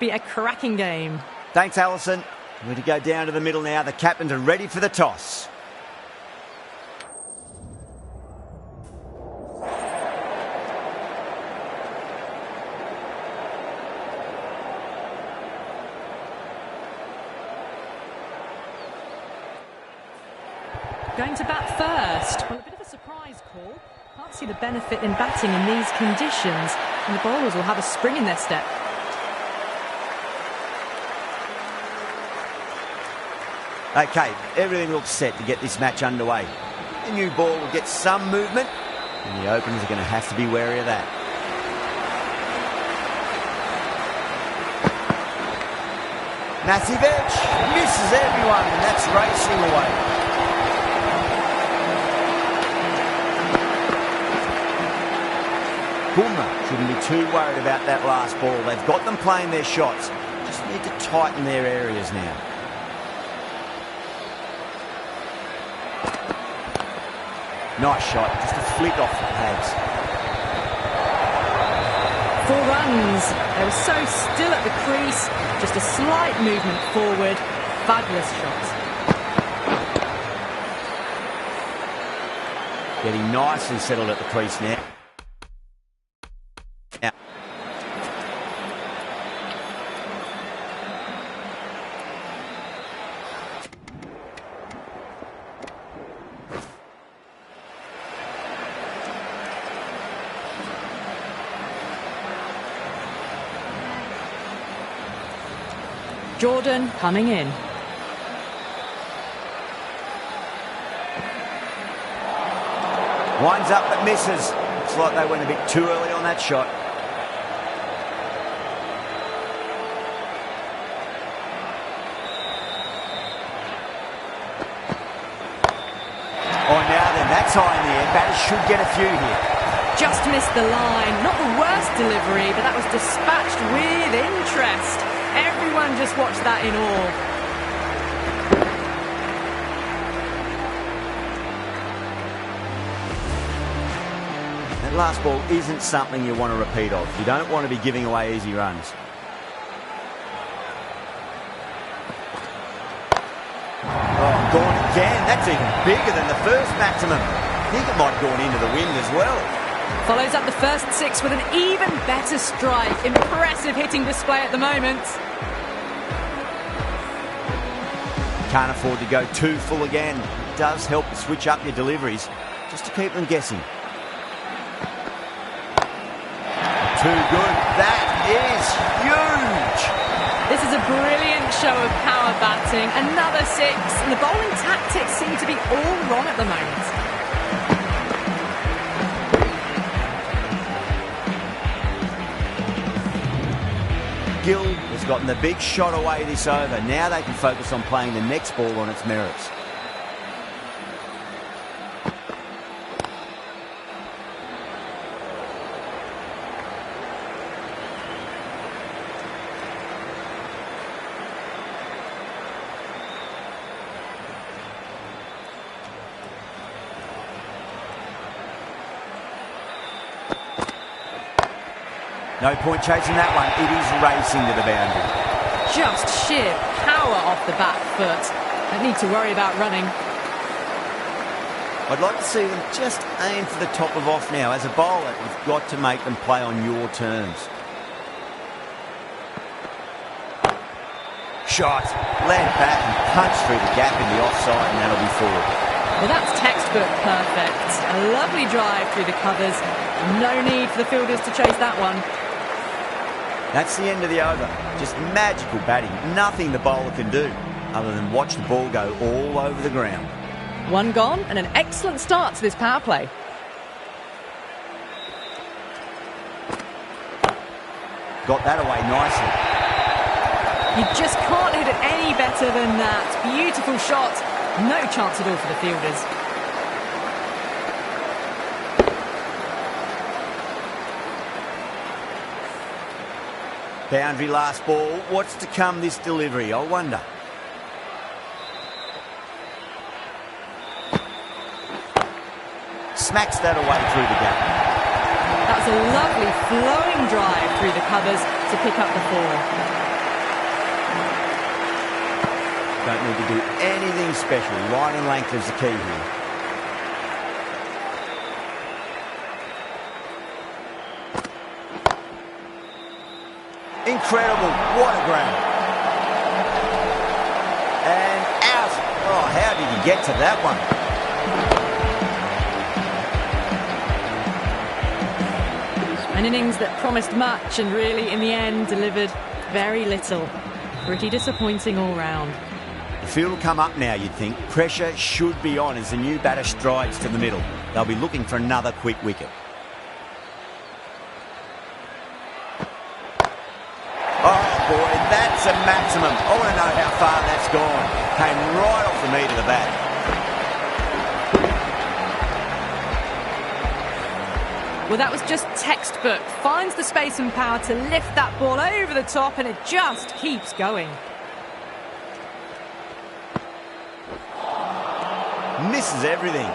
Be a cracking game. Thanks, Alison. We're to go down to the middle now. The captains are ready for the toss. Going to bat first. Well, a bit of a surprise call. Can't see the benefit in batting in these conditions. And the bowlers will have a spring in their step. Okay, everything looks set to get this match underway. The new ball will get some movement, and the openers are going to have to be wary of that. Massive edge, misses everyone, and that's racing away. Bumrah shouldn't be too worried about that last ball. They've got them playing their shots. Just need to tighten their areas now. Nice shot, just a flick off the pads. 4 runs. They were so still at the crease. Just a slight movement forward. Fabulous shot. Getting nice and settled at the crease now. Jordan coming in. Winds up but misses. Looks like they went a bit too early on that shot. Oh, now then, that's high in the air. Batters should get a few here. Just missed the line. Not the worst delivery, but that was dispatched with interest. Everyone just watched that in awe. That last ball isn't something you want to repeat of. You don't want to be giving away easy runs. Oh, gone again. That's even bigger than the first maximum. I think it might have gone into the wind as well. Follows up the first 6 with an even better strike. Impressive hitting display at the moment. Can't afford to go too full again. It does help to switch up your deliveries, just to keep them guessing. Too good. That is huge. This is a brilliant show of power batting. Another 6. And the bowling tactics seem to be all wrong at the moment. Gill has gotten the big shot away this over. Now they can focus on playing the next ball on its merits. No point chasing that one. It is racing to the boundary. Just sheer power off the back foot. Don't need to worry about running. I'd like to see them just aim for the top of off now. As a bowler, you've got to make them play on your terms. Shot. Land back and punch through the gap in the offside, and that'll be forward. Well, that's textbook perfect. A lovely drive through the covers. No need for the fielders to chase that one. That's the end of the over. Just magical batting. Nothing the bowler can do other than watch the ball go all over the ground. 1 gone and an excellent start to this power play. Got that away nicely. You just can't hit it any better than that. Beautiful shot. No chance at all for the fielders. Boundary last ball. What's to come this delivery, I wonder. Smacks that away through the gap. That's a lovely flowing drive through the covers to pick up the 4. Don't need to do anything special. Line and length is the key here. Incredible. What a grab. And out. Oh, how did he get to that one? An innings that promised much and really, in the end, delivered very little. Pretty disappointing all round. The field will come up now, you'd think. Pressure should be on as the new batter strides to the middle. They'll be looking for another quick wicket. Oh, boy, that's a maximum. I want to know how far that's gone. Came right off the meat of the bat. Well, that was just textbook. Finds the space and power to lift that ball over the top, and it just keeps going. Misses everything.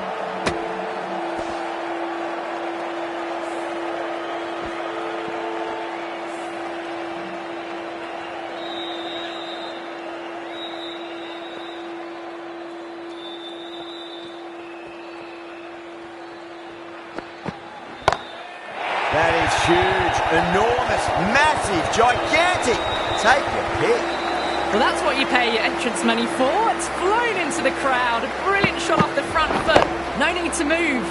That is huge, enormous, massive, gigantic. Take your pick. Well, that's what you pay your entrance money for. It's flown into the crowd. A brilliant shot off the front foot. No need to move.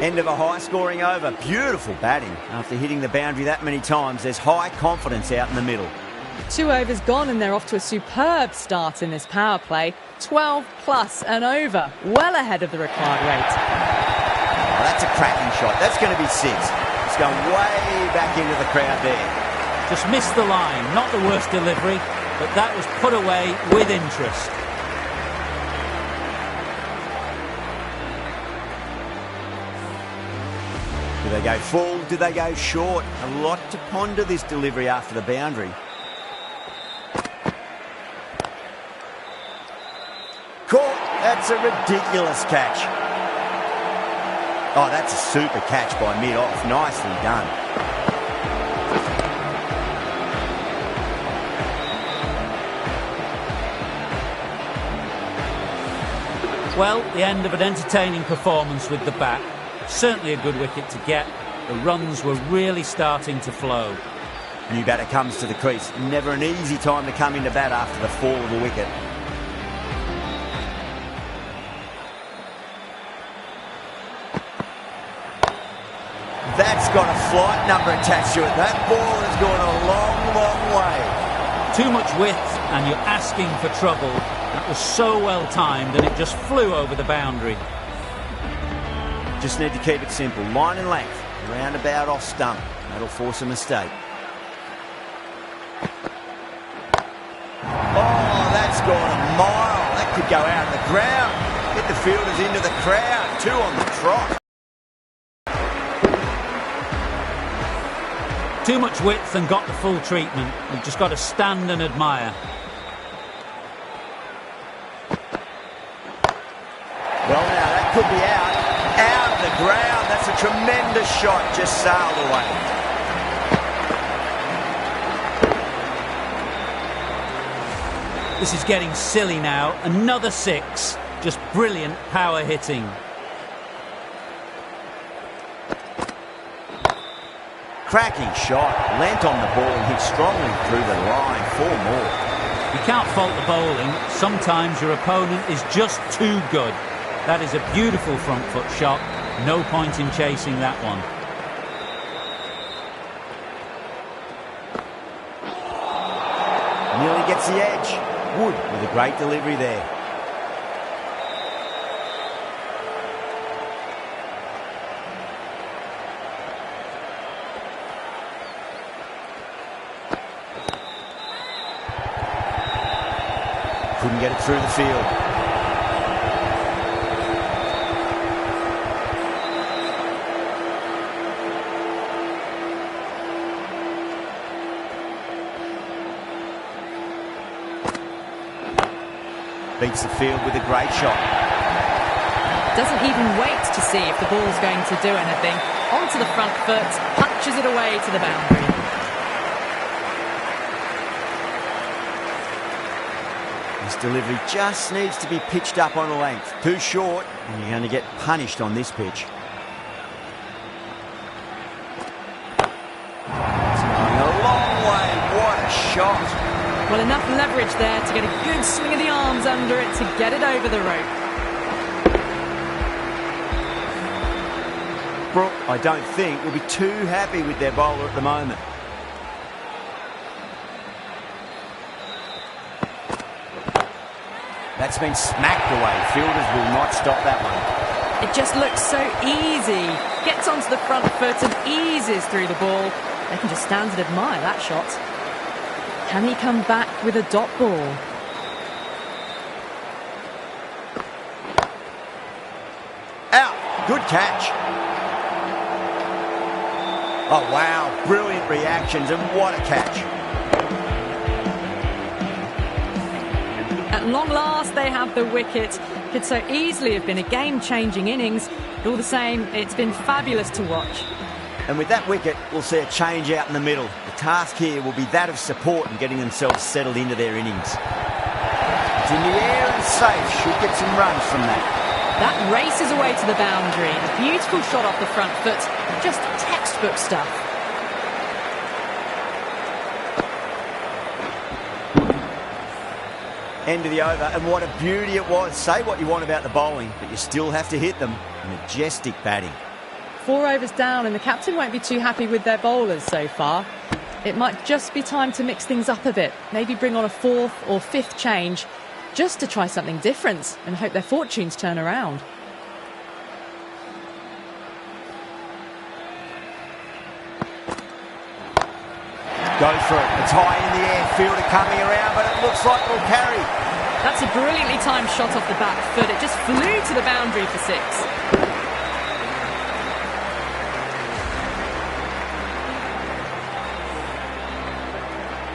End of a high-scoring over. Beautiful batting. After hitting the boundary that many times, there's high confidence out in the middle. 2 overs gone and they're off to a superb start in this power play. 12 plus and over. Well ahead of the required rate. Oh, that's a cracking shot. That's going to be 6. It's going way back into the crowd there. Just missed the line. Not the worst delivery, but that was put away with interest. Do they go full? Do they go short? A lot to ponder this delivery after the boundary. Caught. That's a ridiculous catch. Oh, that's a super catch by mid-off. Nicely done. Well, the end of an entertaining performance with the bat. Certainly a good wicket to get. The runs were really starting to flow. New batter comes to the crease. Never an easy time to come into bat after the fall of a wicket. That's got a flight number attached to it. That ball has gone a long, long way. Too much width and you're asking for trouble. That was so well timed and it just flew over the boundary. Just need to keep it simple. Line and length. Roundabout off stump. That'll force a mistake. Oh, that's gone a mile. That could go out of the ground. Hit the fielders into the crowd. 2 on the trot. Too much width and got the full treatment. You've just got to stand and admire. Well, now that could be out. Out of the ground. That's a tremendous shot. Just sailed away. This is getting silly now. Another 6. Just brilliant power hitting. Cracking shot. Leant on the ball and hit strongly through the line. 4 more. You can't fault the bowling. Sometimes your opponent is just too good. That is a beautiful front foot shot. No point in chasing that one. Nearly gets the edge. Wood with a great delivery there. Couldn't get it through the field. Beats the field with a great shot. Doesn't even wait to see if the ball's going to do anything. Onto the front foot, punches it away to the boundary. delivery just needs to be pitched up on a length. Too short, and you're going to get punished on this pitch. It's going a long way. What a shot. Well, enough leverage there to get a good swing of the arms under it to get it over the rope. Brook, I don't think, will be too happy with their bowler at the moment. That's been smacked away. Fielders will not stop that one. It just looks so easy. Gets onto the front foot and eases through the ball. They can just stand and admire that shot. Can he come back with a dot ball? Out. Good catch. Oh, wow. Brilliant reactions, and what a catch. At long last, they have the wicket. Could so easily have been a game-changing innings. But all the same, it's been fabulous to watch. And with that wicket, we'll see a change out in the middle. The task here will be that of support and getting themselves settled into their innings. It's in the air and safe. Should get some runs from that. That races away to the boundary. A beautiful shot off the front foot. Just textbook stuff. End of the over, and what a beauty it was. Say what you want about the bowling, but you still have to hit them. Majestic batting. 4 overs down, and the captain won't be too happy with their bowlers so far. It might just be time to mix things up a bit. Maybe bring on a 4th or 5th change just to try something different and hope their fortunes turn around. Go for it. It's high in the air. Fielder coming around, but it looks like it'll carry. That's a brilliantly timed shot off the back foot. It just flew to the boundary for 6.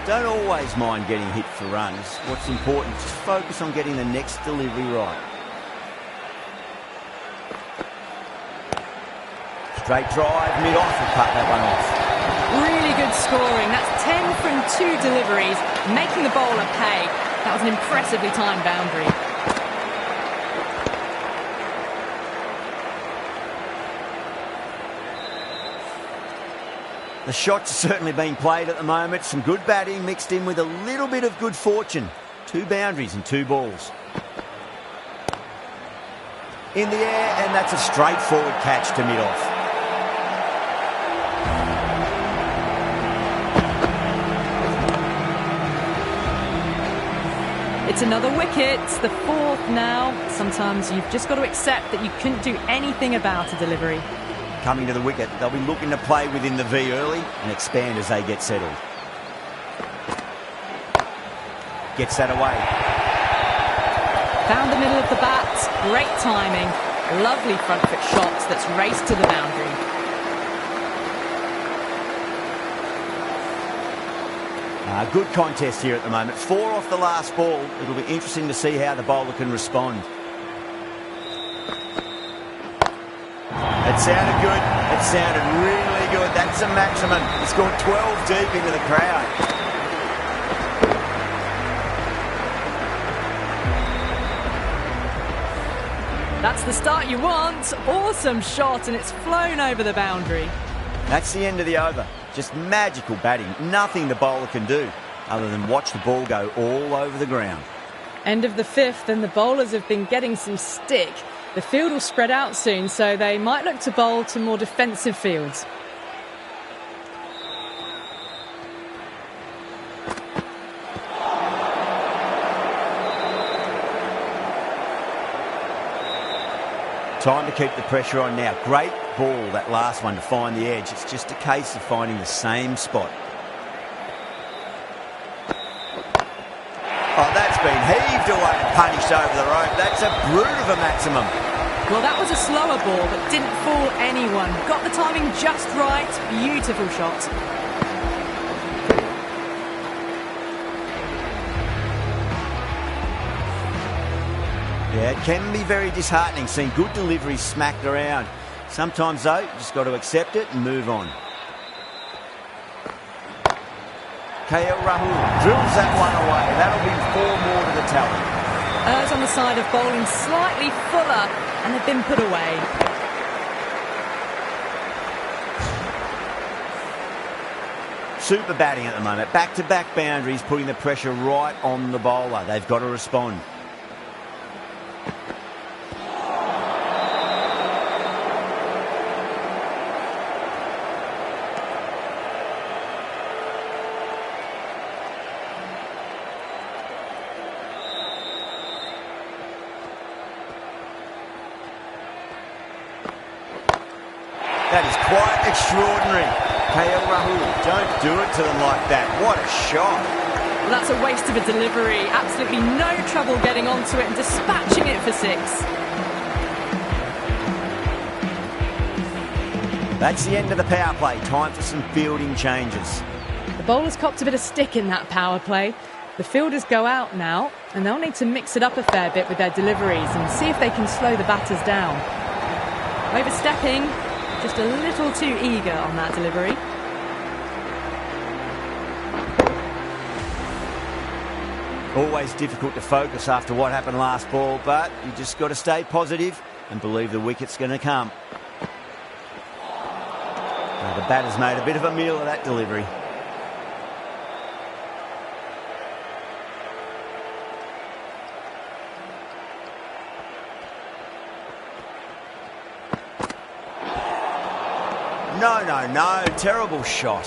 Don't always mind getting hit for runs. What's important is just focus on getting the next delivery right. Straight drive, mid-off, will cut that one off. Really good scoring. That's 10 from 2 deliveries, making the bowler pay. That was an impressively timed boundary. The shots are certainly being played at the moment. Some good batting mixed in with a little bit of good fortune. 2 boundaries and 2 balls. In the air, and that's a straightforward catch to mid-off. It's another wicket, the 4th now. Sometimes you've just got to accept that you couldn't do anything about a delivery. Coming to the wicket, they'll be looking to play within the V early and expand as they get settled. Gets that away. Found the middle of the bat, great timing. Lovely front foot shot that's raced to the boundary. Good contest here at the moment. 4 off the last ball. It'll be interesting to see how the bowler can respond. It sounded good. It sounded really good. That's a maximum. It's gone 12 deep into the crowd. That's the start you want. Awesome shot, and it's flown over the boundary. That's the end of the over. Just magical batting. Nothing the bowler can do other than watch the ball go all over the ground. End of the 5th, and the bowlers have been getting some stick. The field will spread out soon, so they might look to bowl to more defensive fields. Time to keep the pressure on now. Great ball, that last one, to find the edge. It's just a case of finding the same spot. Oh, that's been heaved away and punished over the rope. That's a brute of a maximum. Well, that was a slower ball that didn't fool anyone. Got the timing just right. Beautiful shot. Yeah, it can be very disheartening seeing good deliveries smacked around. Sometimes, though, you just got to accept it and move on. KL Rahul drills that one away. That'll be 4 more to the tally. Errs on the side of bowling slightly fuller, and they've been put away. Super batting at the moment. Back-to-back boundaries, putting the pressure right on the bowler. They've got to respond. That is quite extraordinary. KL Rahul, don't do it to them like that. What a shot. Well, that's a waste of a delivery. Absolutely no trouble getting onto it and dispatching it for 6. That's the end of the power play. Time for some fielding changes. The bowlers copped a bit of stick in that power play. The fielders go out now, and they'll need to mix it up a fair bit with their deliveries and see if they can slow the batters down. Overstepping, just a little too eager on that delivery. Always difficult to focus after what happened last ball, but you just got to stay positive and believe the wicket's going to come. Now, the batter's made a bit of a meal of that delivery. No, terrible shot.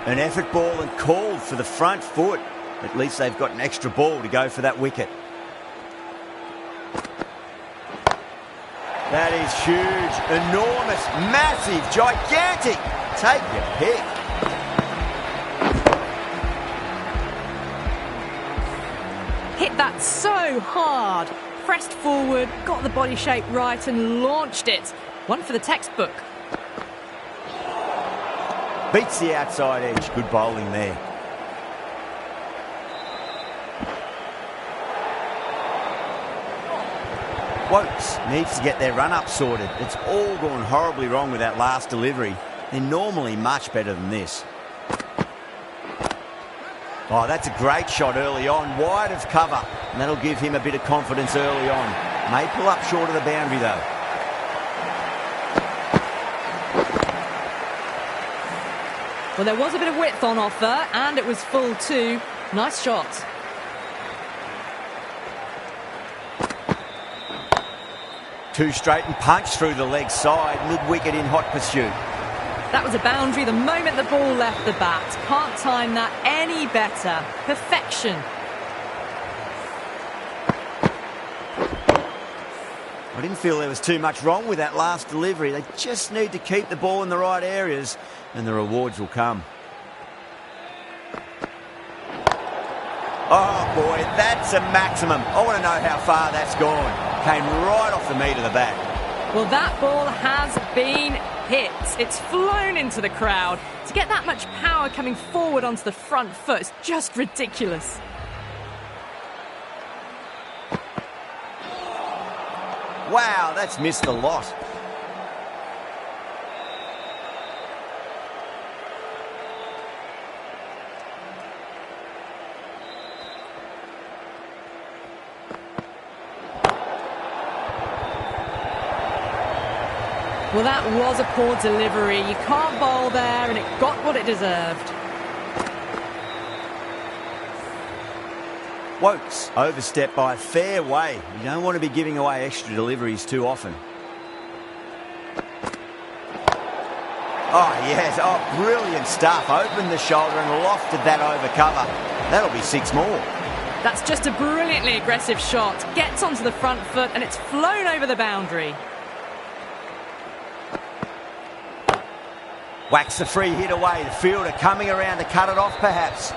An effort ball and called for the front foot. At least they've got an extra ball to go for that wicket. That is huge, enormous, massive, gigantic. Take your pick. Hit that so hard. Pressed forward, got the body shape right and launched it. One for the textbook. Beats the outside edge. Good bowling there. Wokes needs to get their run-up sorted. It's all gone horribly wrong with that last delivery. They're normally much better than this. Oh, that's a great shot early on, wide of cover. And that'll give him a bit of confidence early on. May pull up short of the boundary, though. Well, there was a bit of width on offer, and it was full too. Nice shot. Two straight and punch through the leg side, mid-wicket in hot pursuit. That was a boundary the moment the ball left the bat. Can't time that any better. Perfection. I didn't feel there was too much wrong with that last delivery. They just need to keep the ball in the right areas and the rewards will come. Oh boy, that's a maximum. I want to know how far that's gone. Came right off the meat of the bat. Well, that ball has been hit. It's flown into the crowd. To get that much power coming forward onto the front foot is just ridiculous. Wow, that's missed a lot. Well, that was a poor delivery. You can't bowl there, and it got what it deserved. Wokes overstepped by a fair way. You don't want to be giving away extra deliveries too often. Oh, yes. Oh, brilliant stuff. Opened the shoulder and lofted that over cover. That'll be 6 more. That's just a brilliantly aggressive shot. Gets onto the front foot, and it's flown over the boundary. Whacks the free hit away. The fielder coming around to cut it off, perhaps.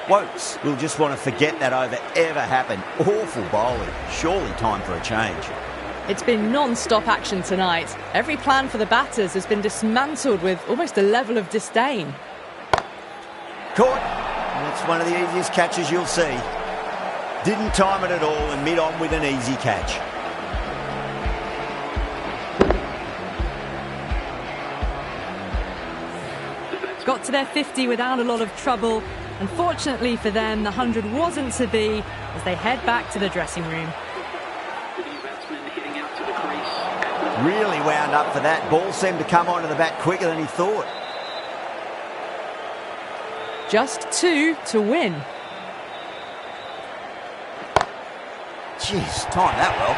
Wokes will just want to forget that over ever happened. Awful bowling. Surely time for a change. It's been non-stop action tonight. Every plan for the batters has been dismantled with almost a level of disdain. Caught. That's one of the easiest catches you'll see. Didn't time it at all and mid-on with an easy catch. Got to their 50 without a lot of trouble. Unfortunately for them, the 100 wasn't to be as they head back to the dressing room. Really wound up for that. Ball seemed to come onto the bat quicker than he thought. Just 2 to win. Jeez, timed that well.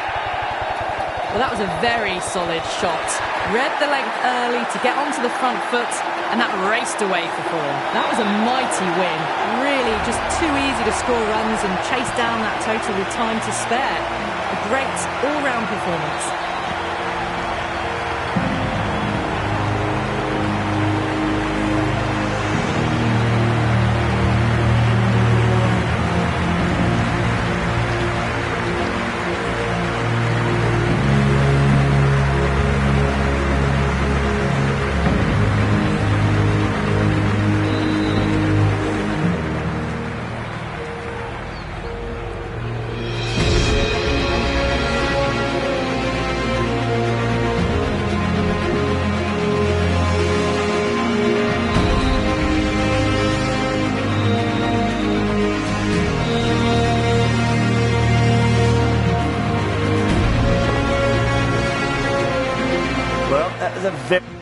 Well, that was a very solid shot. Read the length early to get onto the front foot, and that raced away for 4. That was a mighty win. Really just too easy to score runs and chase down that total with time to spare. A great all-round performance. Well, that was a very